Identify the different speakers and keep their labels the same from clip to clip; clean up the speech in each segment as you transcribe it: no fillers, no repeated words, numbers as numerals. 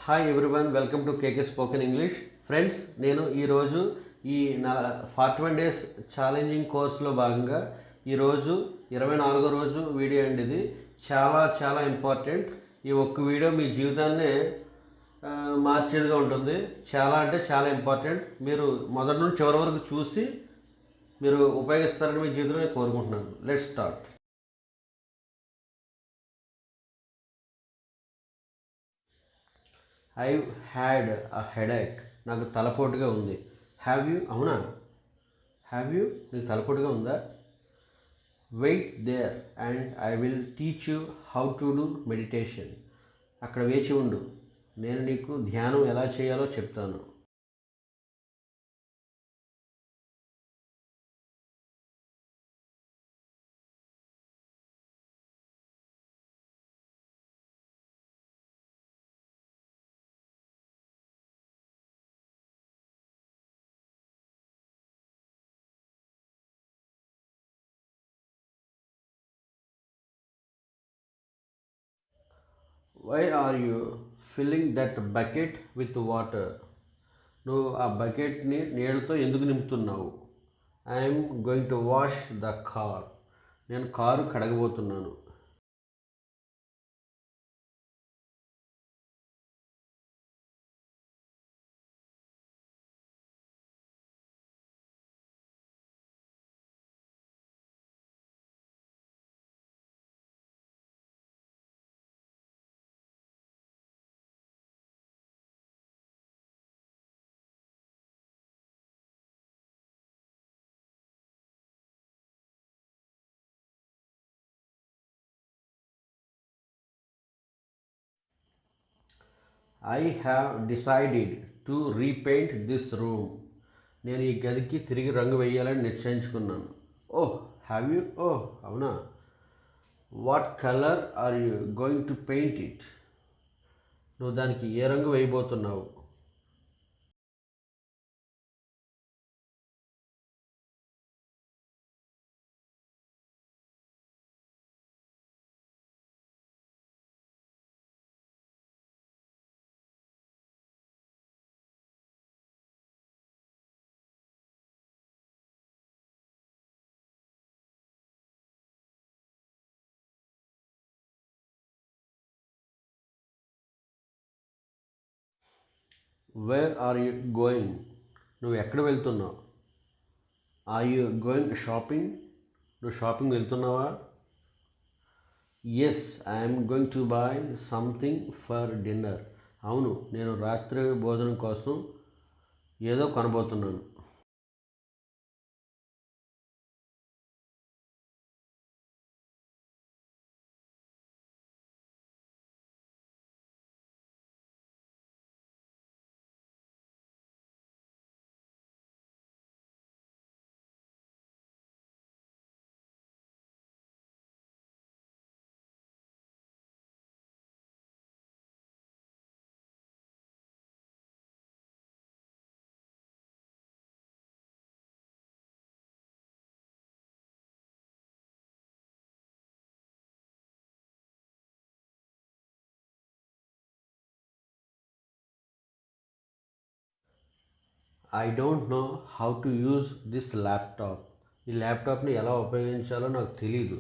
Speaker 1: Hi everyone, welcome to KK spoken English. Friends, నేను ఈరోజు ఈ 41 డేస్ ఛాలెంజింగ్ కోర్సులో భాగంగా ఈరోజు 24వ రోజు వీడియో అండి. ఇది చాలా చాలా ఇంపార్టెంట్. ఈ ఒక్క వీడియో మీ జీవితాన్ని మార్చేదిగా ఉంటుంది. చాలా అంటే చాలా ఇంపార్టెంట్. మీరు మొదటి నుండి చివరి వరకు చూసి మీరు ఉపయోగిస్తారని మీ జీవితంలో నేను కోరుకుంటున్నాను. Let's start. I had a headache. నాకు తలపోటుగా ఉంది. Have you? అవునా? Have you? నీకు తలపోటుగా ఉందా? Wait there and I will teach you how to do meditation. అక్కడ వేచి ఉండు, నేను నీకు ధ్యానం ఎలా చేయాలో చెప్తాను. Why are you filling that bucket with water? నువ్వు ఆ బకెట్ని నీళ్ళతో ఎందుకు నింపుతున్నావు? I'm going to wash the car. నేను కారు కడగబోతున్నాను. I have decided to repaint this room. నేను ఈ గదికి తిరిగి రంగు వేయాలని నిశ్చయించుకున్నాను. ఓహ్, హ్యావ్ యూ? ఓహ్, అవునా? What colour are you going to paint it? నువ్వు దానికి ఏ రంగు వేయబోతున్నావు? Where are you going? నువ్వు ఎక్కడ వెళ్తున్నావు? Are you going shopping? నువ్వు షాపింగ్ వెళ్తున్నావా? Yes, I'm going to buy something for dinner. అవును, నేను రాత్రి భోజనం కోసం ఏదో కొనబోతున్నాను. I don't know how to use this laptop. ఈ ల్యాప్టాప్ని ఎలా ఉపయోగించాలో నాకు తెలీదు.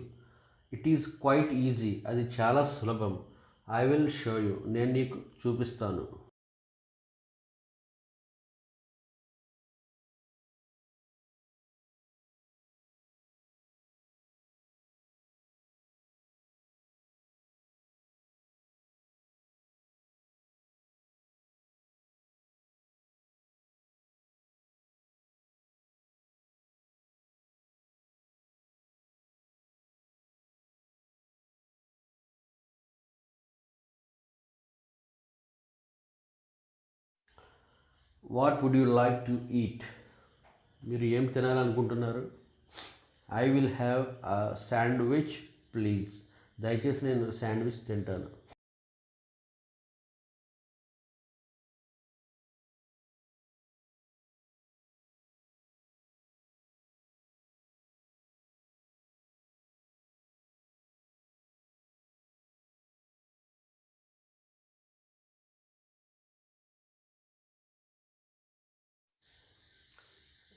Speaker 1: It is quite easy. అది చాలా సులభం. I will show you. నేను నీకు చూపిస్తాను. What would you like to eat? మీరు ఏం తినాలనుకుంటున్నారు? I will have a sandwich please. దయచేసి నేను శాండ్విచ్ తింటాను.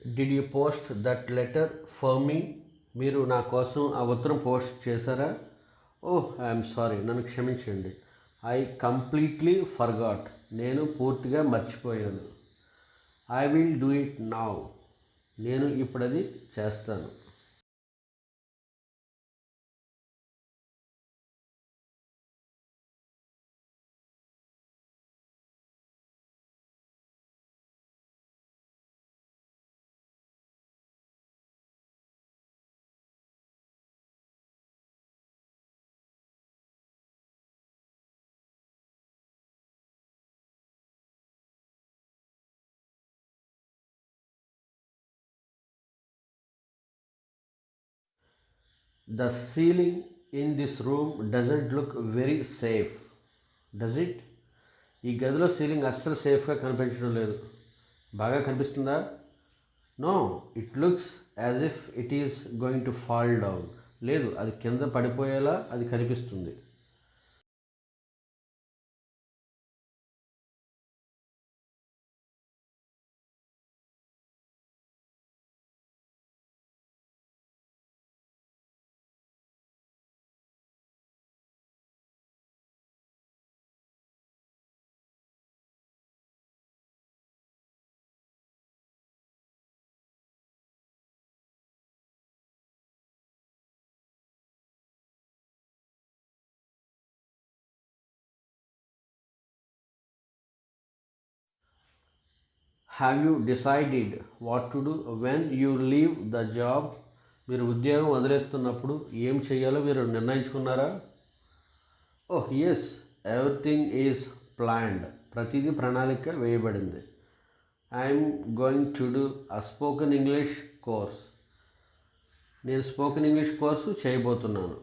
Speaker 1: Did you post that letter for me? మీరు నా కోసం ఆ ఉత్తరం పోస్ట్ చేశారా? ఓహ్, ఐఎమ్ సారీ, నన్ను క్షమించండి. ఐ కంప్లీట్లీ ఫర్గాట్, నేను పూర్తిగా మర్చిపోయాను. I will do it now, నేను ఇప్పుడు అది చేస్తాను. The ceiling in this room doesn't look very safe, does it? ఈ గదిలో సీలింగ్ అస్సలు సేఫ్గా కనిపించడం లేదు. బాగా కనిపిస్తుందా? No, it looks as if it is going to fall down. లేదు, అది కింద పడిపోయేలా అది కనిపిస్తుంది. Have you decided what to do when you leave the job? మీరు ఉద్యోగం వదిలేస్తున్నప్పుడు ఏం చేయాలో మీరు నిర్ణయించుకున్నారా? Oh yes, everything is planned, ప్రతిదీ ప్రణాళిక వేయబడింది. I'm going to do a spoken English course, నేను స్పోకెన్ ఇంగ్లీష్ కోర్సు చేయబోతున్నాను.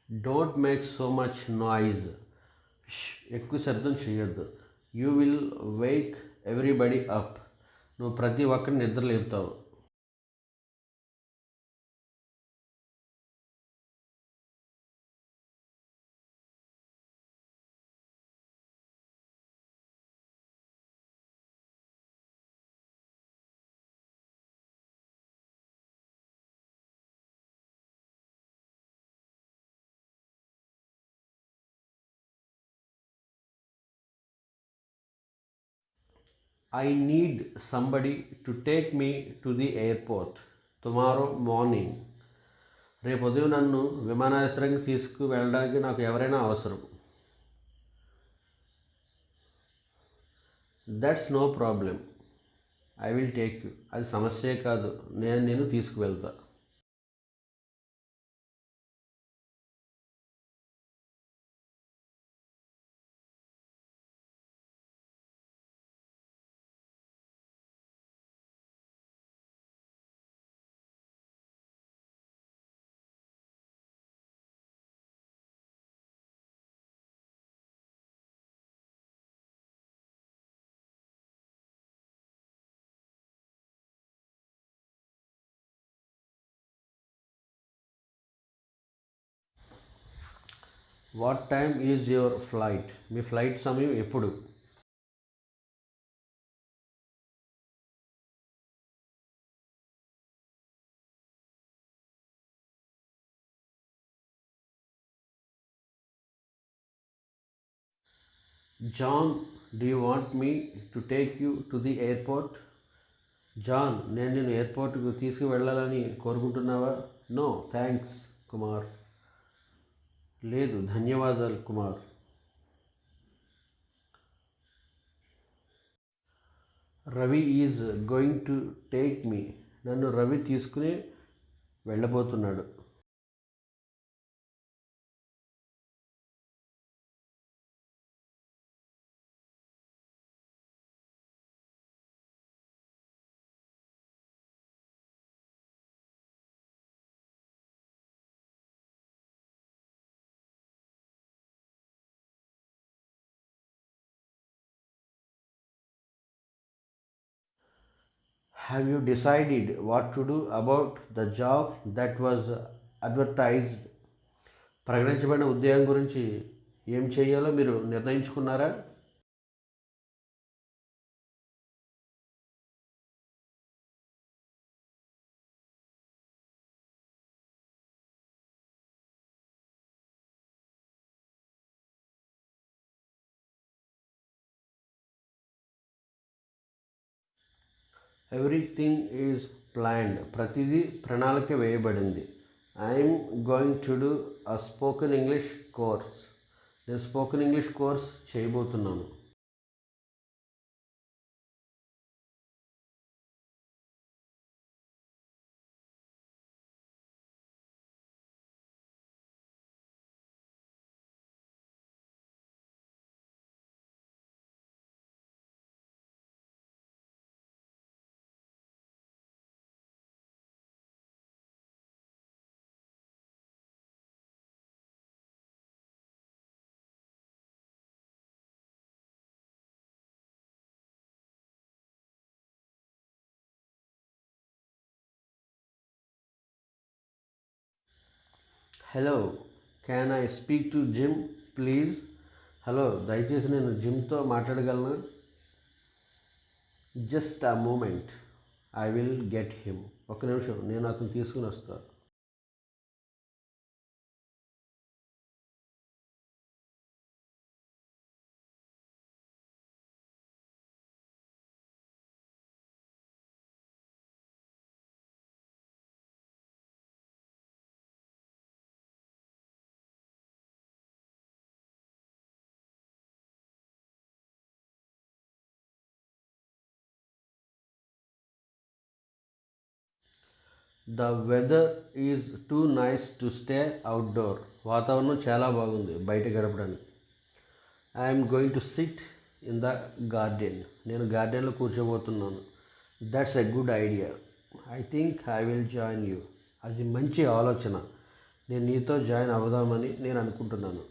Speaker 1: Don't make so much noise, ఎక్కువ శబ్దం చేయొద్దు. You will wake everybody up, నువ్వు ప్రతి ఒక్కరిని నిద్ర లేపుతావు. I need somebody to take me to the airport tomorrow morning. రేపు ఉదయం నన్ను విమానాశ్రయానికి తీసుకువెళ్ళడానికి నాకు ఎవరైనా అవసరం. That's no problem, I will take you. అది సమస్యే కాదు, నేను తీసుకువెళ్తా. What time is your flight? మీ ఫ్లైట్ సమయం ఎప్పుడు? John, do you want me to take you to the airport? John, నేను నిన్ను ఎయిర్పోర్ట్కు తీసుకువెళ్ళాలని కోరుకుంటున్నావా? నో థ్యాంక్స్ కుమార్, లేదు ధన్యవాదాలు Kumar. Ravi is going to take me, నన్ను రవి తీసుకుని వెళ్ళబోతున్నాడు. Have you decided what to do about the job that was advertised? ప్రకటించబడిన ఉద్యోగం గురించి ఏం చేయాలో మీరు నిర్ణయించుకున్నారా? Everything is planned. ప్రతిదీ ప్రణాళిక వేయబడింది. I'm going to do a spoken English course. నేను స్పోకెన్ ఇంగ్లీష్ కోర్స్ చేయబోతున్నాను. Hello, can I speak to Jim please? Hello, దయచేసి నేను జిమ్తో మాట్లాడగలనా? Just a moment, I will get him. ఒక నిమిషం, నేను అతను తీసుకుని వస్తాను. The weather is too nice to stay outdoor. వాతావరణం చాలా బాగుంది బయట గడపడానికి. I'm going to sit in the garden. నేను గార్డెన్లో కూర్చోబోతున్నాను. That's a good idea. I think I will join you. అది మంచి ఆలోచన. నేను నీతో జాయిన్ అవుదామని నేను అనుకుంటున్నాను.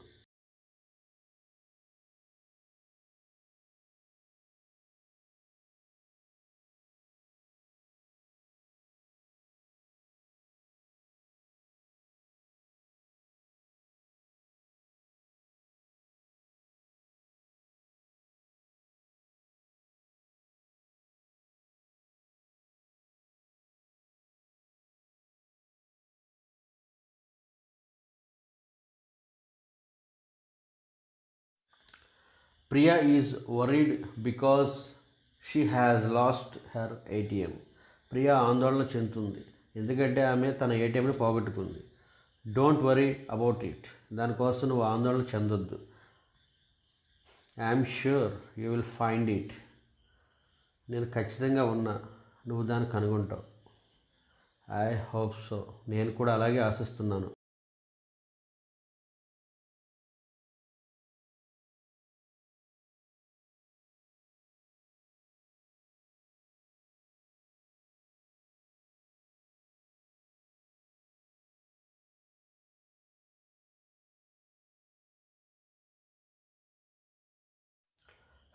Speaker 1: Priya is worried because she has lost her ATM. Priya ఆందోళన చెందుతుంది ఎందుకంటే ఆమె తన ఏటీఎంని పోగొట్టుకుంది. Don't worry about it. దానికోసం నువ్వు ఆందోళన చెందొద్దు. I'm sure you will find it. నేను ఖచ్చితంగా ఉన్నా, నువ్వు దాన్ని కనుగొంటావు. I hope so. నేను కూడా అలాగే ఆశిస్తున్నాను.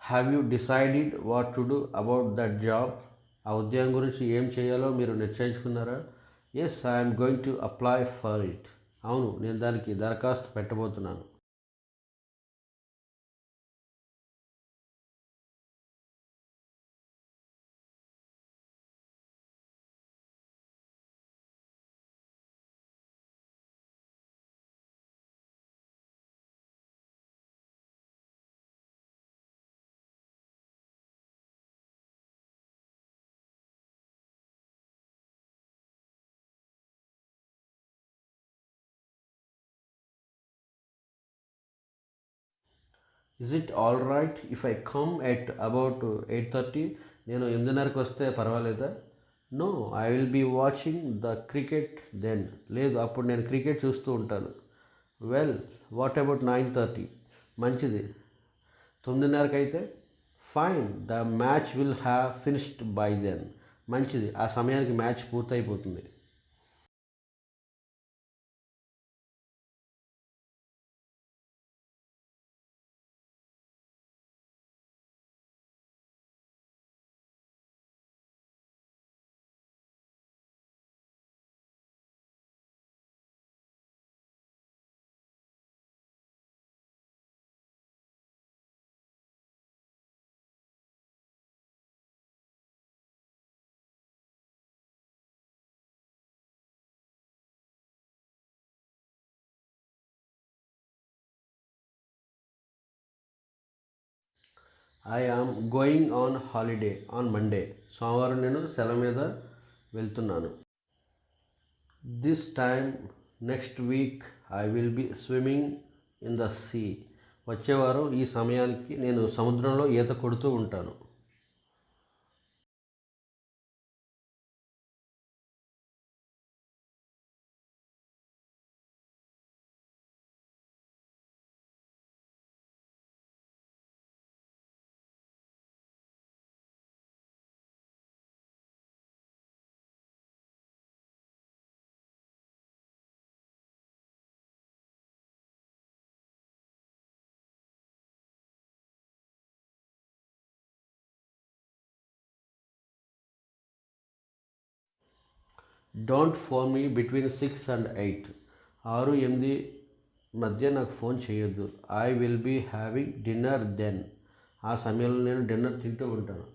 Speaker 1: Have you decided what to do about that job? ఆ ఉద్యోగం గురించి ఏం చేయాలో మీరు నిశ్చయించుకున్నారా? Yes, I'm going to apply for it. అవును, నేను దానికి దరఖాస్తు పెట్టబోతున్నాను. Is it all right if I come at about 8:30? నేను 8:30కి వస్తే పర్వాలేదా? No, I will be watching the cricket then. లేదు, అప్పుడు నేను క్రికెట్ చూస్తూ ఉంటాను. Well, what about 9:30? మంచిది, 9:30కి అయితే? Fine, the match will have finished by then. మంచిది, ఆ సమయానికి మ్యాచ్ పూర్తయిపోతుంది. I am going on holiday on Monday. సోమవారం నేను సెలవు మీద వెళ్తున్నాను. This time next week I will be swimming in the sea. వచ్చేవారం ఈ సమయానికి నేను సముద్రంలో ఈత కొడుతూ ఉంటాను. Don't phone me between 6 and 8. 6-8 మధ్య నాకు ఫోన్ చేయొద్దు. I will be having dinner then. ఆ సమయంలో నేను డిన్నర్ తింటూ ఉంటాను.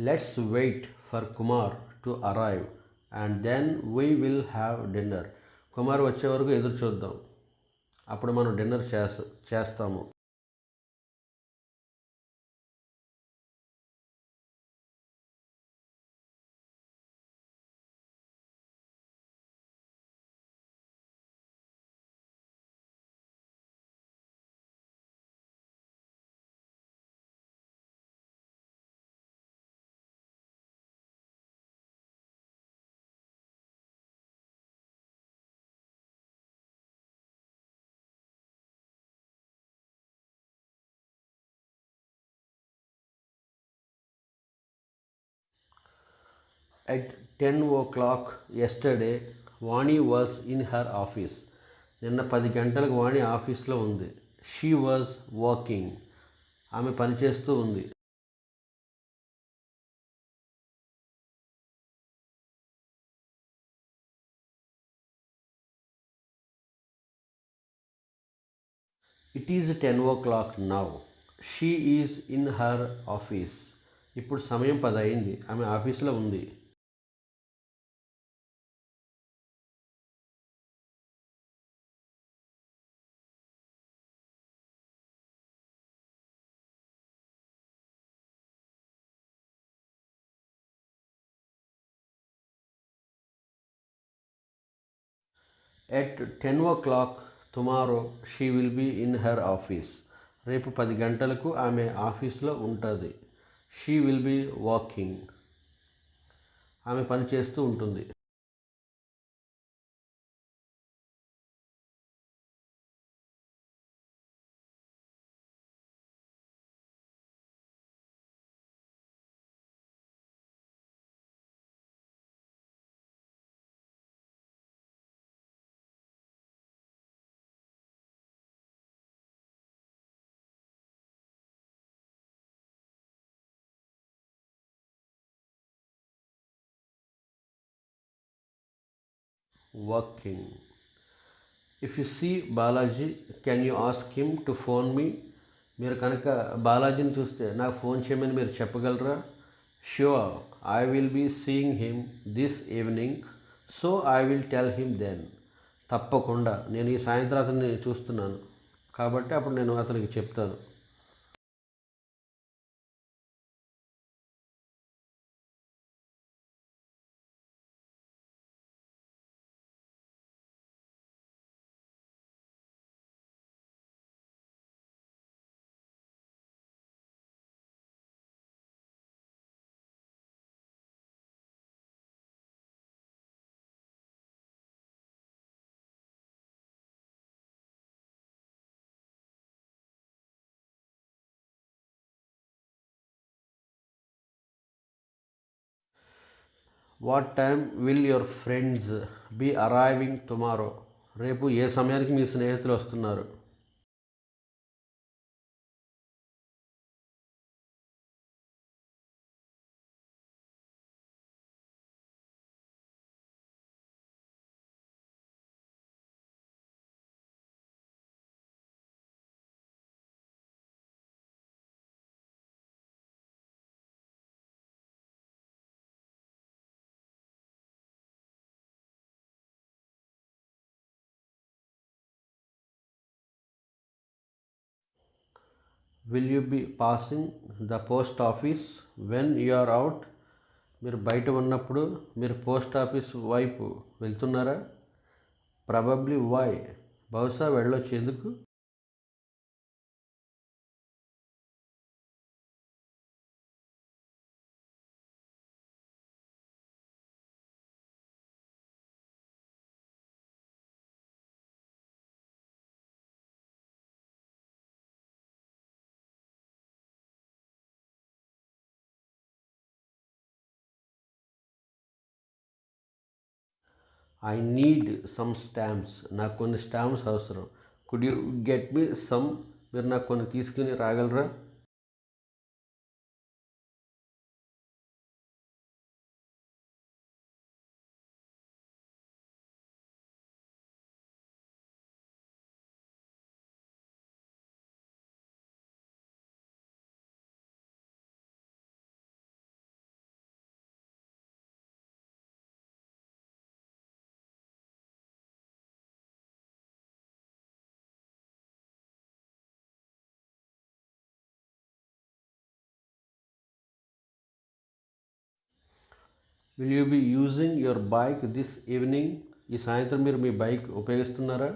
Speaker 1: Let's wait for Kumar to arrive and then we will have dinner. Kumar వచ్చే వరకు ఎదురు చూద్దాం, అప్పుడు మనం డిన్నర్ చేస్తాము. At 10 o'clock yesterday, Vani was in her office. నిన్న 10 గంటలకు వాణి ఆఫీస్లో ఉంది. She was working. ఆమె పనిచేస్తూ ఉంది. It is 10 o'clock now. She is in her office. ఇప్పుడు సమయం 10 అయింది. ఆమె ఆఫీస్లో ఉంది. At 10 o'clock tomorrow she will be in her office. రేపు 10 గంటలకు ఆమె ఆఫీస్లో ఉంటుంది. She will be working. ఆమె పని చేస్తూ ఉంటుంది. Working. If you see Balaji can you ask him to phone me. మీరు కనుక బాలాజీని చూస్తే నాకు ఫోన్ చేయమని మీరు చెప్పగలరా? Sure, I will be seeing him this evening, so I will tell him then. తప్పకుండా, నేను ఈ సాయంత్రం అతన్ని చూస్తున్నాను కాబట్టి అప్పుడు నేను అతనికి చెప్తాను. What time will your friends be arriving tomorrow. రేపు ఏ సమయానికి మీ స్నేహితులు వస్తున్నారు? Will you be passing the post office when you are out? మీరు బయట ఉన్నప్పుడు మీరు పోస్ట్ ఆఫీస్ వైపు వెళ్తున్నారా? Probably why? బహుశా వెళ్ళొచ్చు, ఎందుకు? I need some stamps. నాకు కొన్ని స్టాంప్స్ అవసరం. Could you get me some? మీరు నాకు కొన్ని తీసుకుని రాగలరా? Will you be using your bike this evening? ఈ సాయంత్రం మీరు మీ బైక్ ఉపయోగిస్తున్నారా?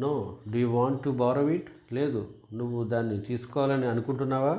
Speaker 1: No. Do you want to borrow it? లేదు. నువ్వు దాన్ని తీసుకోవాలని అనుకుంటున్నావా?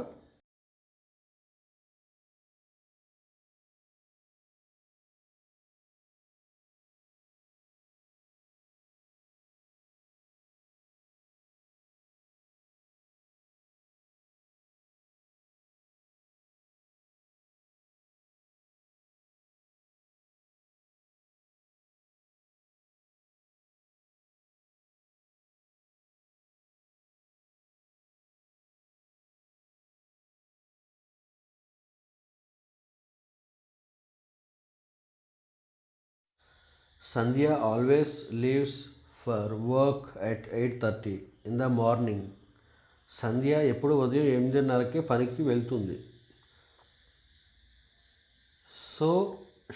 Speaker 1: Sandhya always leaves for work at 8:30 in the morning. Sandhya ఎప్పుడు ఉదయం 8:30కి పనికి వెళ్తుంది. So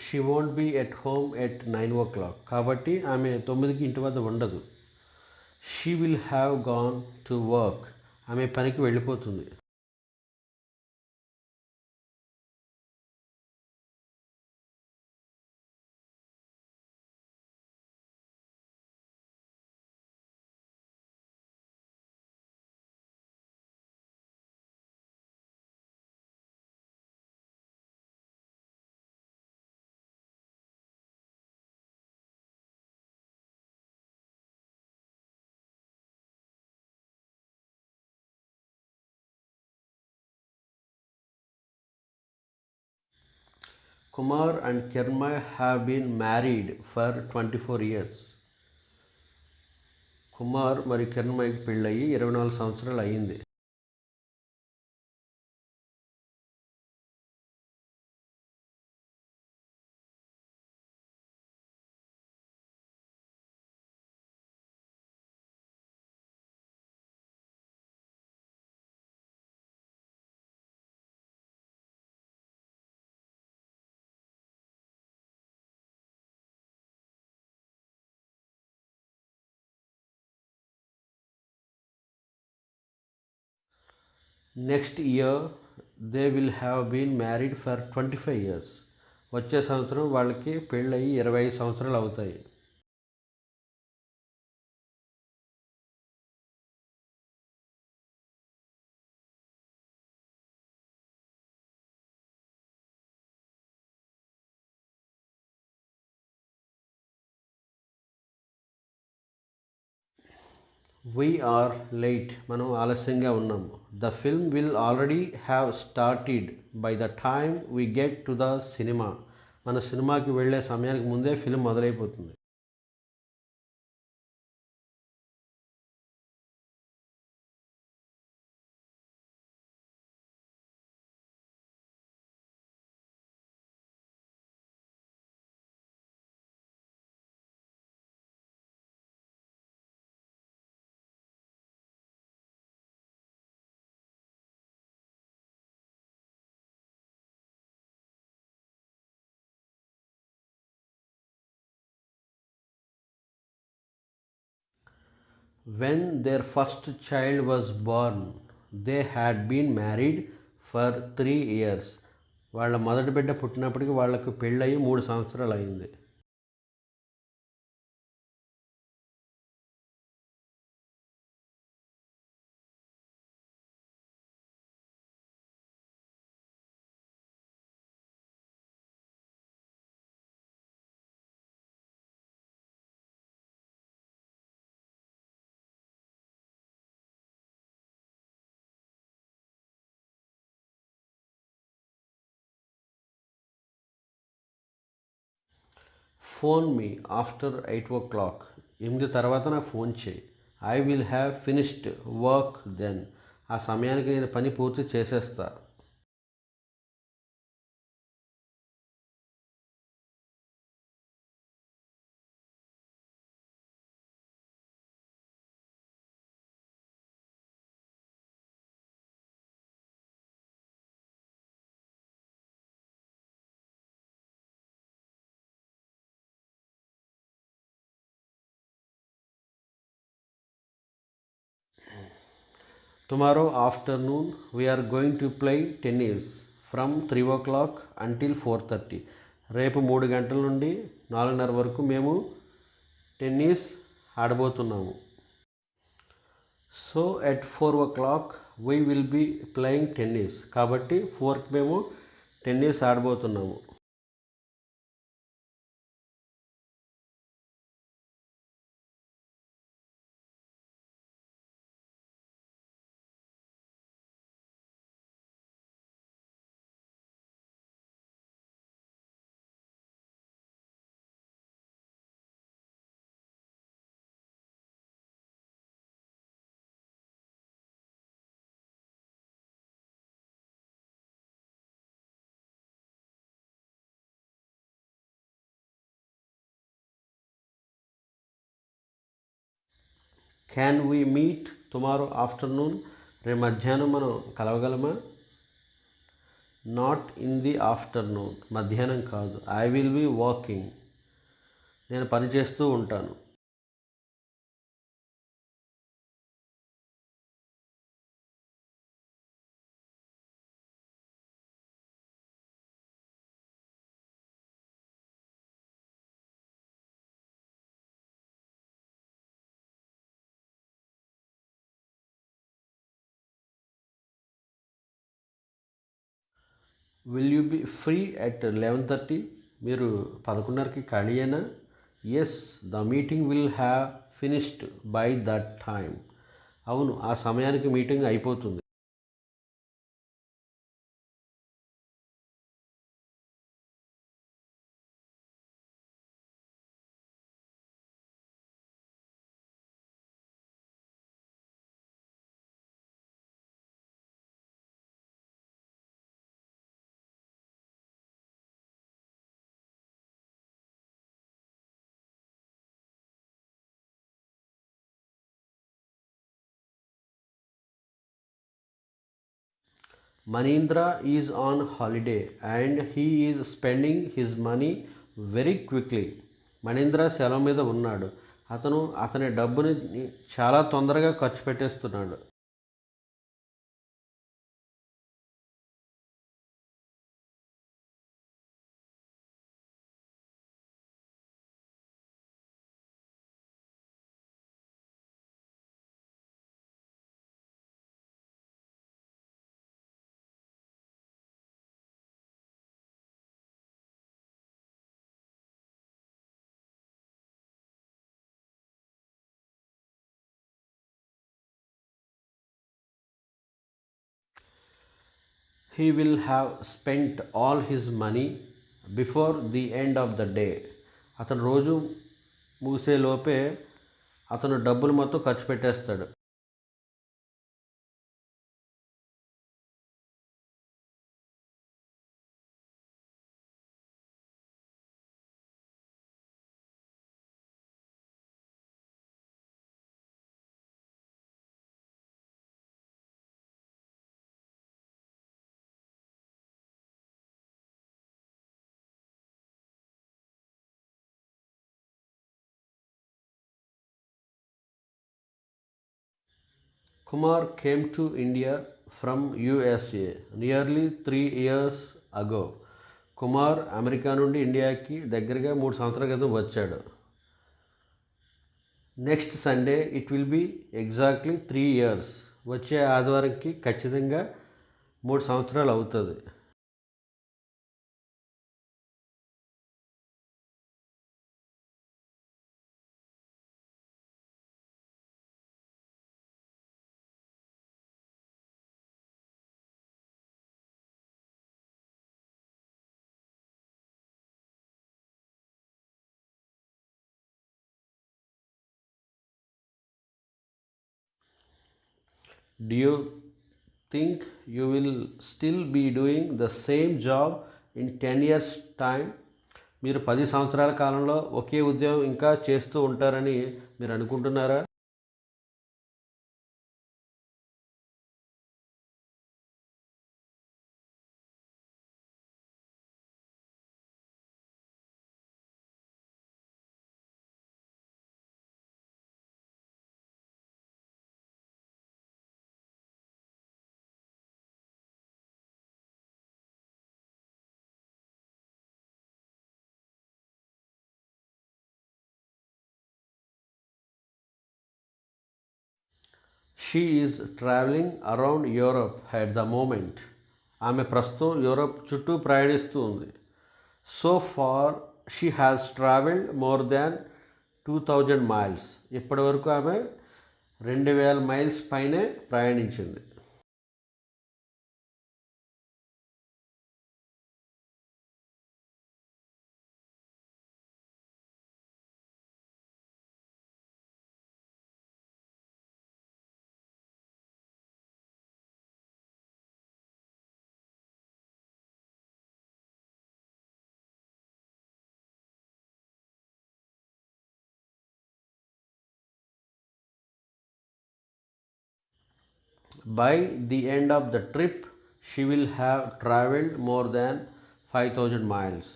Speaker 1: she won't be at home at 9 o'clock. కాబట్టి ఆమె 9కి ఇంటి వద్ద ఉండదు. She will have gone to work. ఆమె పనికి వెళ్ళిపోతుంది. Kumar and Kiranmai have been married for 24 years. Kumar మరియు కిరణ్మయ్కి పెళ్ళయి 24 సంవత్సరాలు అయ్యింది. Next year they will have been married for 25 years. వచ్చే సంవత్సరం వాళ్ళకి పెళ్ళయి 25 సంవత్సరాలు అవుతాయి. We are late. మనం ఆలస్యంగా ఉన్నాము. The film will already have started by the time we get to the cinema. మన సినిమాకి వెళ్ళే సమయానికి ముందే ఫిల్మ్ మొదలైపోతుంది. When their first child was born. They had been married for 3 years. వాళ్ళ మొదటి బిడ్డ పుట్టినప్పటికి వాళ్ళకు పెళ్ళయి 3 సంవత్సరాలు అయింది. ఫోన్ మీ ఆఫ్టర్ 8 o'clock. 8 తర్వాత నాకు ఫోన్ చేయి. I will have finished work then. ఆ సమయానికి నేను పని పూర్తి చేసేస్తా. Tomorrow afternoon we're going to play tennis from 3 o'clock until 4:30. రేపు 3 గంటల నుండి 4:30 వరకు మేము టెన్నిస్ ఆడబోతున్నాము. So at 4 o'clock we will be playing tennis. కాబట్టి 4కి మేము టెన్నిస్ ఆడబోతున్నాము. Can we meet tomorrow afternoon. రేపు మధ్యాహ్నం మనం కలవగలమా? Not in the afternoon. మధ్యాహ్నం కాదు. I will be working. నేను పని చేస్తూ ఉంటాను. Will you be free at 11:30. మీరు 11:30కి ఖాళీయేనా? Yes, the meeting will have finished by that time. అవును, ఆ సమయానికి మీటింగ్ అయిపోతుంది. Manindra is on holiday and he is spending his money very quickly. Manindra సెలవు మీద ఉన్నాడు. అతను అతని డబ్బుని చాలా తొందరగా ఖర్చు పెట్టేస్తున్నాడు. He will have spent all his money before the end of the day. అతను రోజు ముగిసేలోపే అతను డబ్బులు మొత్తం ఖర్చు పెట్టేస్తాడు. Kumar came to India from USA nearly 3 years ago. Kumar America నుండి ఇండియాకి దగ్గరగా 3 సంవత్సరాల క్రితం వచ్చాడు. Next Sunday it will be exactly 3 years. వచ్చే ఆదివారంకి ఖచ్చితంగా 3 సంవత్సరాలు అవుతుంది. Do you think you will still be doing the same job in 10 years time? మీరు 10 సంవత్సరాల కాలంలో ఒకే ఉద్యోగం ఇంకా చేస్తూ ఉంటారని మీరు అనుకుంటున్నారా? She is travelling around Europe at the moment. ఆమె ప్రస్తుతం యూరప్ చుట్టూ ప్రయాణిస్తూ ఉంది. So far she has travelled more than 2000 miles. ఇప్పటి వరకు ఆమె 2000 miles పైనే ప్రయాణించింది. By the end of the trip, she will have traveled more than 5000 miles.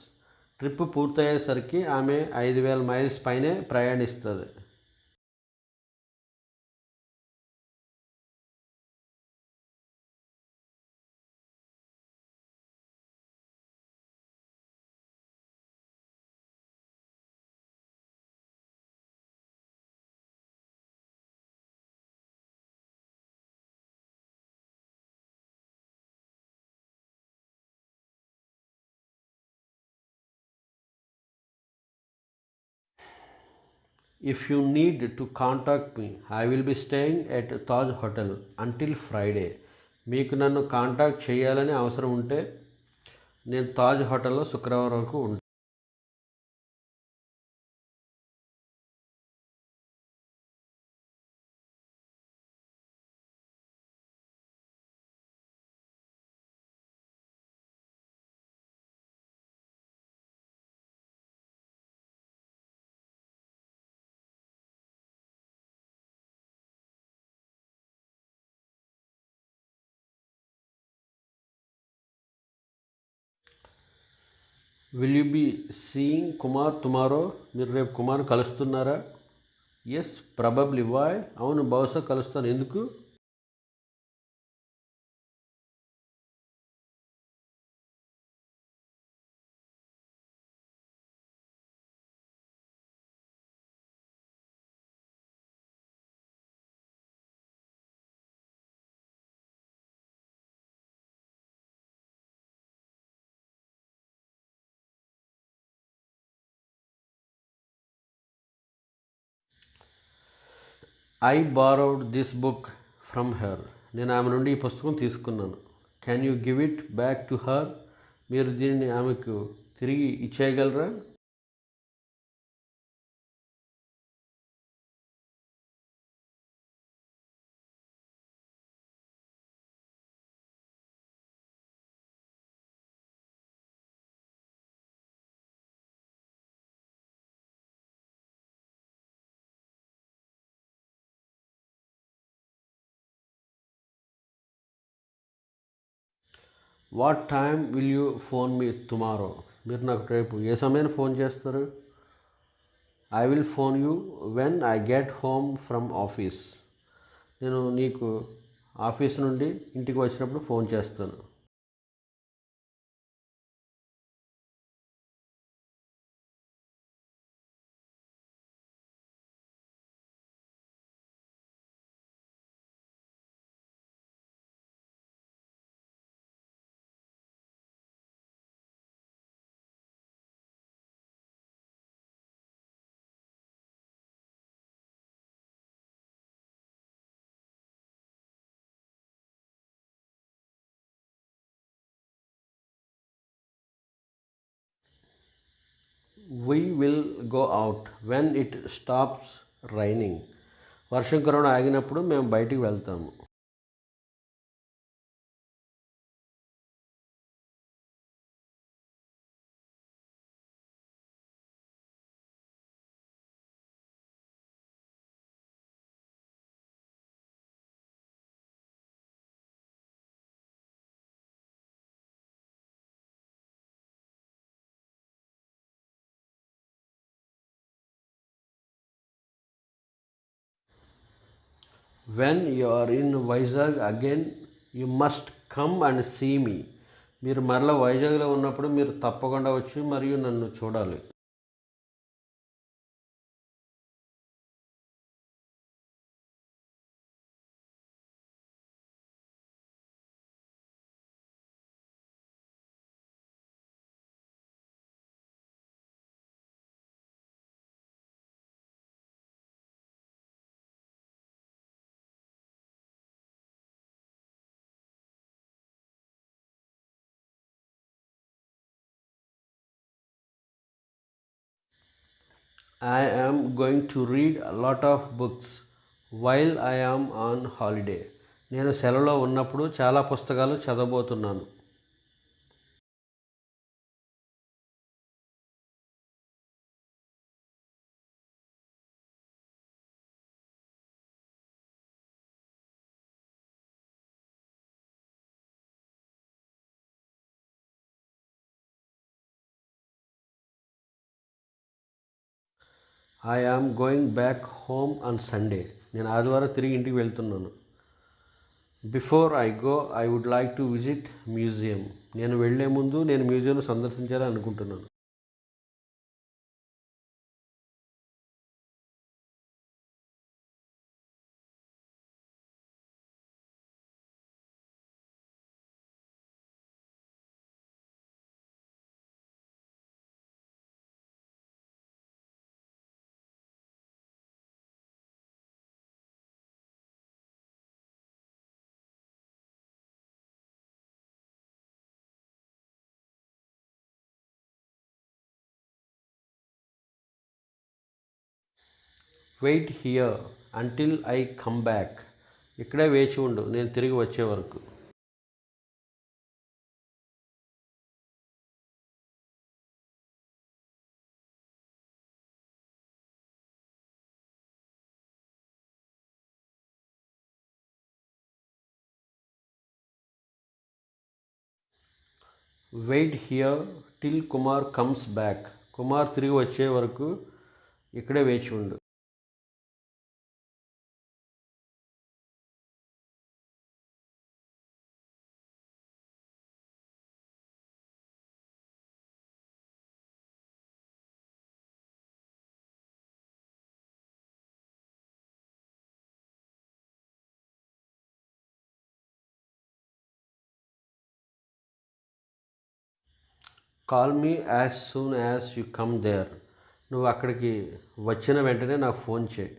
Speaker 1: Trip పూర్తయ్యేసరికి ఆమె 5000 miles పైనే ప్రయాణిస్తుంది. If you need to contact me, I will be staying at Taj Hotel until Friday. మీకు నన్ను contact చేయాలని అవసరం ఉంటే నేను తాజ్ హోటల్లో శుక్రవారం వరకు ఉంటాను. Will you be seeing Kumar tomorrow? మీరు రేపు కుమార్ కలుస్తున్నారా? Yes probably. వాయ్? అవును, బహుశా కలుస్తాను. ఎందుకు? I borrowed this book from her. నేను ఆమె నుండి ఈ పుస్తకం తీసుకున్నాను. Can you give it back to her? మీరు దీనిని ఆమెకు తిరిగి ఇచ్చేయగలరా? What time will you phone me tomorrow? మీరు నాకు రేపు ఏ సమయాన్ని ఫోన్ చేస్తారు? I will phone you when I get home from office. నేను నీకు ఆఫీస్ నుండి ఇంటికి వచ్చినప్పుడు ఫోన్ చేస్తాను. We will go out when it stops raining. వర్షం కురవడం ఆగినప్పుడు మేము బయటికి వెళ్తాము. When you are in Vizag again, you must come and see me. మీరు మరలా వైజాగ్లో ఉన్నప్పుడు మీరు తప్పకుండా వచ్చి మరియు నన్ను చూడాలి. I am going to read a lot of books while I am on holiday. నేను సెలవులో ఉన్నప్పుడు చాలా పుస్తకాలు చదవబోతున్నాను. I am going back home on Sunday. నేను ఆదివారం తిరిగి ఇంటికి వెళ్తున్నాను. Before I go I would like to visit museum. నేను వెళ్లే ముందు నేను మ్యూజియం సందర్శించాలని అనుకుంటున్నాను. Wait here until I come back. ఇక్కడే వేచి ఉండు నేను తిరిగి వచ్చే వరకు. Wait here till Kumar comes back. Kumar తిరిగి వచ్చే వరకు ఇక్కడే వేచి ఉండు. Call me as soon as you come there. నువ్వు అక్కడికి వచ్చిన వెంటనే నాకు ఫోన్ చేయి.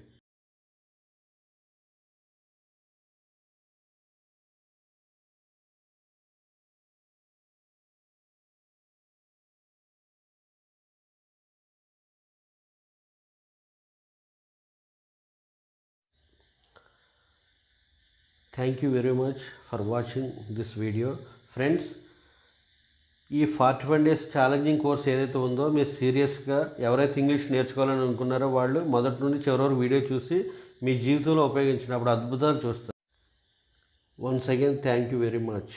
Speaker 1: Thank you very much for watching this video. Friends, ఈ 41 days ఛాలెంజింగ్ కోర్స్ ఏదైతే ఉందో మీరు సీరియస్గా ఎవరైతే ఇంగ్లీష్ నేర్చుకోవాలని అనుకున్నారో వాళ్ళు మొదటి నుండి చివరి వరకు వీడియో చూసి మీ జీవితంలో ఉపయోగించినప్పుడు అద్భుతాలు చూస్తారు. Once again thank you very much.